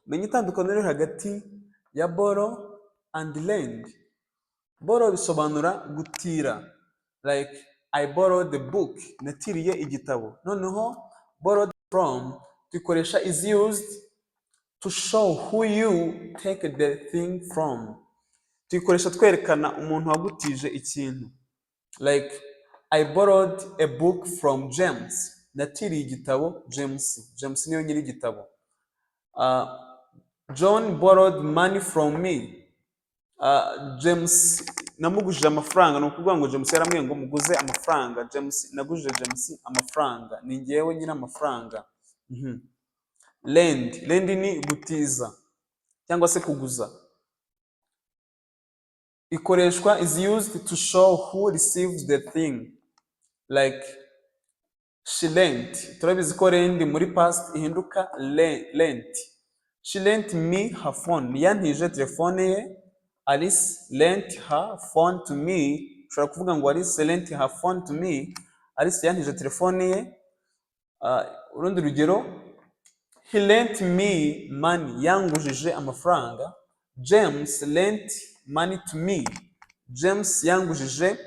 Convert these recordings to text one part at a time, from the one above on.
menya itandukaniro riri hagati ya borrow and lend. Borrow bisobanura gutira, like I borrowed the book, natiriye igitabo. Noneho borrowed from tuyikoresha is used to show who you take the thing from. Tuyikoresha twerekana umuntu wagutije ikintu, like I borrowed a book from James, natiriye igitabo James. James niyo nyiri igitabo. John borrowed money from me. James namugujije amafaranga, ni ukuvuga ngo James yaramubwiye ngo muguze amafaranga. James nagujije James amafaranga, ni njyewe nyine amafaranga. Lend ni gutiza cyangwa se kuguza. Ikoreshwa is used to show who receives the thing, like she lent. Turabizi ko lend muri past ihinduka lent. She lent me her phone, yantije telefone ye. Alice lent her phone to me. Ushobora kuvuga ngo Alice lent her phone to me, Alice yantije telefone ye. Urundi rugero, he lent me money, yangujije amafaranga. James lent money to me, James yangujije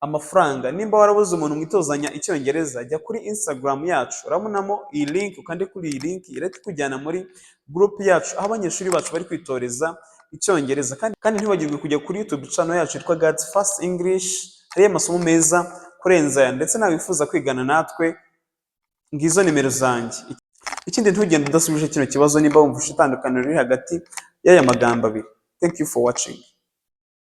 amafaranga. Nimba warabuze umuntu mwitozanya icyongereza, jya kuri Instagram yacu, urabonamo iyi link, ukande kuri iyi link irete kujyana muri group yacu aho abanyeshuri bacu bari kwitoreza icyongereza. Kandi ntibagirwe kujya kuri YouTube channel yacu yitwa God's First English, hari amasomo meza kurenza aya, ndetse nawe wifuza kwigana natwe, ngizo nimero zanjye. Ikindi ntugende udasubije kino kibazo nimba wumva itandukaniro riri hagati y'aya magambo abiri. Thank you for watching.